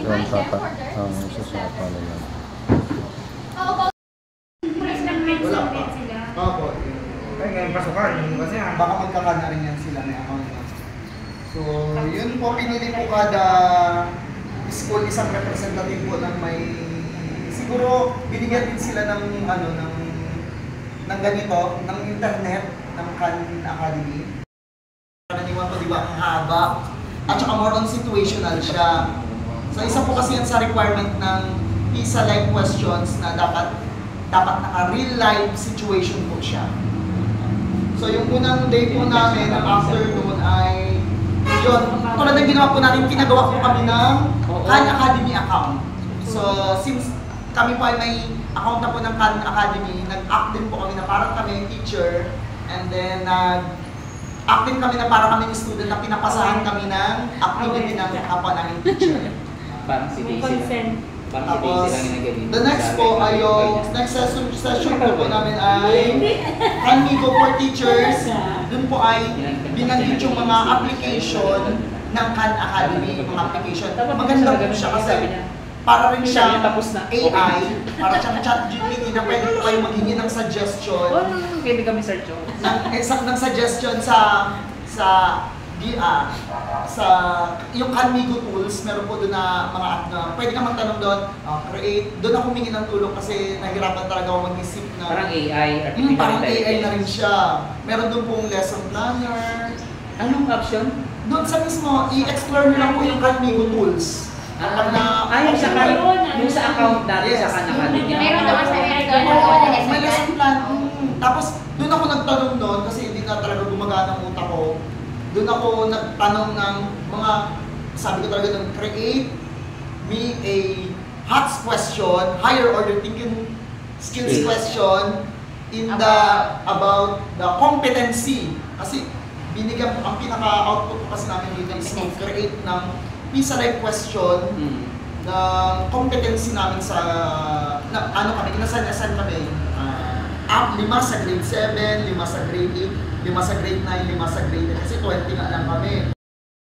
Yung tata, ang sasapa nila. Wala pa. Opo. Ay, ngayon pasukan. Kasi Baka magkakana rin yan sila na account na. So, yun po, pinili po kada school isang representative po ng may... Siguro, binigyan din sila ng, ano, ng ganito, ng internet, ng Khan Academy. Karaniwan po, di ba, ang haba. At saka more on situational siya. So, isa po kasi yan sa requirement ng PISA-like questions na dapat naka-real life situation po siya. So, yung unang day po namin, ang afternoon ay, yun, tulad ng ginawa po natin, pinagawa po kami ng Khan Academy account. So, since kami po ay may account na po ng Khan Academy, nag-act din po kami na parang kami yung teacher, and then nag-act din kami na parang kami yung student na pinapasahan kami ng activity ng kapwa namin teacher. Parang si Daisy. Tapos, the next po ay yung next session po namin ay Amigo for Teachers. Doon po ay binanggit yung mga application ng Khan Academy, mga application. Maganda po siya kasi para rin siyang AI, para siyang ChatGPT na pwede po kayo maghingi ng suggestion. Pwede kami search Ng suggestion sa yung Khanmigo tools, meron po doon na mga app na pwede ka magtanong doon, create. Doon ako humingi ng tulong kasi nahirapan talaga ako mag-isip na parang AI, parang AI na rin siya. Meron doon pong lesson planner. Anong option? Doon sa mismo, i-explore nyo lang po yung Khanmigo tools. Yung sa account natin sa Khan Academy. Meron naman sa may lesson plan. Tapos, doon ako nagtanong doon kasi hindi na talaga gumagana ang utak ko. Doon ako nagtanong ng mga, sabi ko talaga doon, create me a HOTS question, higher order thinking skills question about the competency. Kasi binigyan, ang pinaka-output ko kasi namin dito is create ng PISA-like question ng competency namin sa, ano kami, inasan kami. 5 sa grade 7, 5 sa grade 8, 5 sa grade 9, 5 sa grade 10, kasi 20 nga lang kami.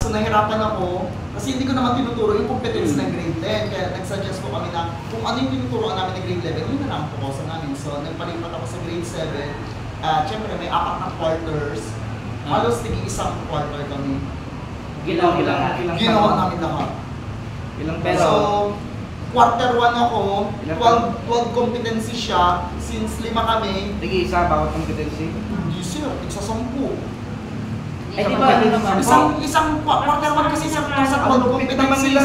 So nahirapan ako, kasi hindi ko naman tinuturo yung competency ng grade 10, kaya nag-suggest ko kami na kung ano yung tinuturoan namin ng grade 11, yun na lang po sa namin. So nagpalipat ako sa grade 7, syempre may 4 na quarters, halos isang quarter kami. Ginawa namin lahat. So, quarter 1 ako, 12 competency siya, since 5 kami. Nag-iisa bawat competency? Hindi sir, isa 10. Ay, di ba ano naman? Isang quarter 1 kasi sa 12 competencies.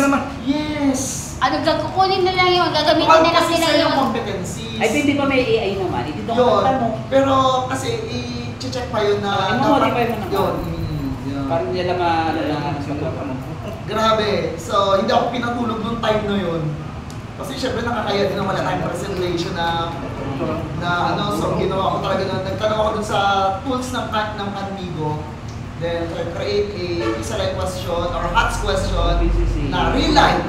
Yes! Ano, kukunin na lang yun, gagamitin na lang nila yun. Competencies. Ay, hindi pa may AI naman. Ito yun. Pero kasi i-check pa yun na i-modify mo naman. Yun. Parang hindi lang grabe. So, hindi ako pinatulog nung time na yun. Kasi syempre nakakaya din na wala tayong presentation na ano, so ginawa ko talaga na, nagtanong ako dun sa tools ng Khanmigo. Then, create a PISA-like question or HOTS question na real life.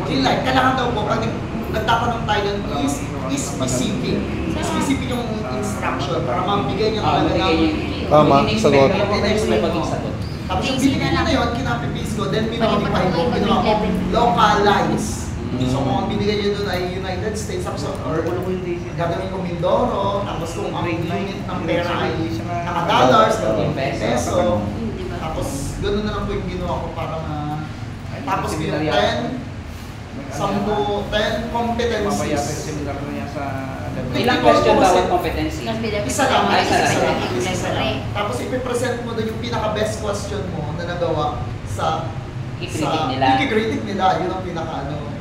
Kailangan daw po, pag nagtatanong tayo dun, is specific. Specific yung instruction para mabigay niya talaga ng tama, sagot. Tapos yung binigay niya na yun, kinapipis ko, then minodify ko, ginawa ko localize. So kung ang binigay niya doon ay United States, or gagawin ko Mindoro, tapos kung ang unit ng pera ay naka-dollars, peso, tapos gano'n na lang po yung ginawa ko para tapos yung 10 competencies. Ilang question bawat competency? Isa lang. Tapos ipipresent mo doon yung pinaka-best question mo na nagawa sa i-critic nila. Yun ang pinaka-ano.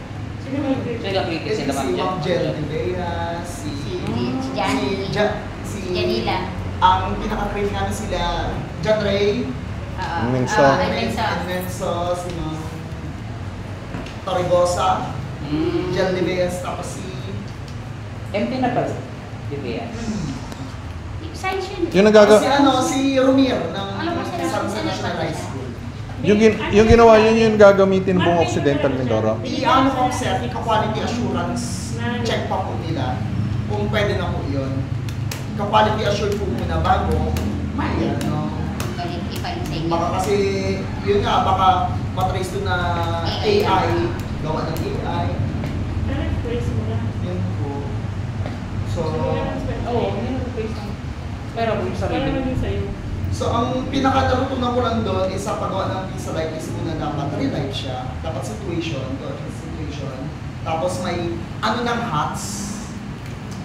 Si Ma'am Jen Divea, si Janila. Ang pinaka-critic namin sila, John Ray, Menso, si Ma'am Torrigosa, Jen Divea, tapos si MP na pala. Divea. Yung nagagawa si Romir ng Samson National High School. Yung ginawa yun yung gagamitin buong Occidental Mindoro. I-ano ko sir, ika-quality assurance check pa po nila kung pwede na po yun. Ika-quality assure po muna bago may ano. Baka kasi, yun nga, baka matrace doon na AI gawa ng AI. Na-replace mo lang. Yun po. So, Oo, yun ang face lang. Pero kung sa Para maging sa'yo. so ang pinaka-natutunan ko lang doon is sa paggawa ng visa light is muna dapat relight siya. Dapat situation, Tapos may ano ng hats.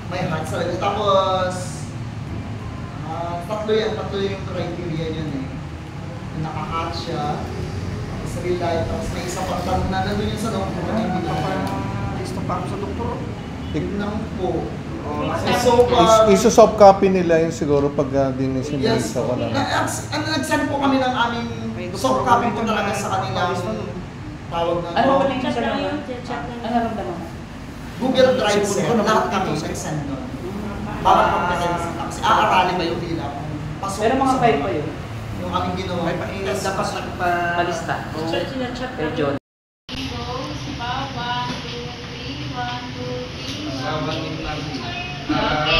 May hats talaga. Tapos, tatlo yung criteria yun eh. Naka-hat siya. Tapos relight. Tapos may isa pang tanong na nandun yun sa loob ko. Hindi ko pa Gusto pa ako sa doktor. yun lang po. Oh, So, Iso-soft copy nila yun siguro pag dinisinil yes, sa wala. nag-send po kami ng aming soft copy po talaga sa kanilang tawag na Ano Chat ulit lang sa yun, naman? chat lang. Ano naramdaman mo? Google Drive sir, lahat kami nag-send doon. Bawat competency. Kasi aaralin ba yung nila? Pasok Pero mga sa file mga- pa yun. Yung aming ginawa. Dapat nagpa... Palista. Chat Kay lang. John. Goes pa, 1, 2, 3, 1, 2, 3, 1. Sawan ni Marvin. Okay.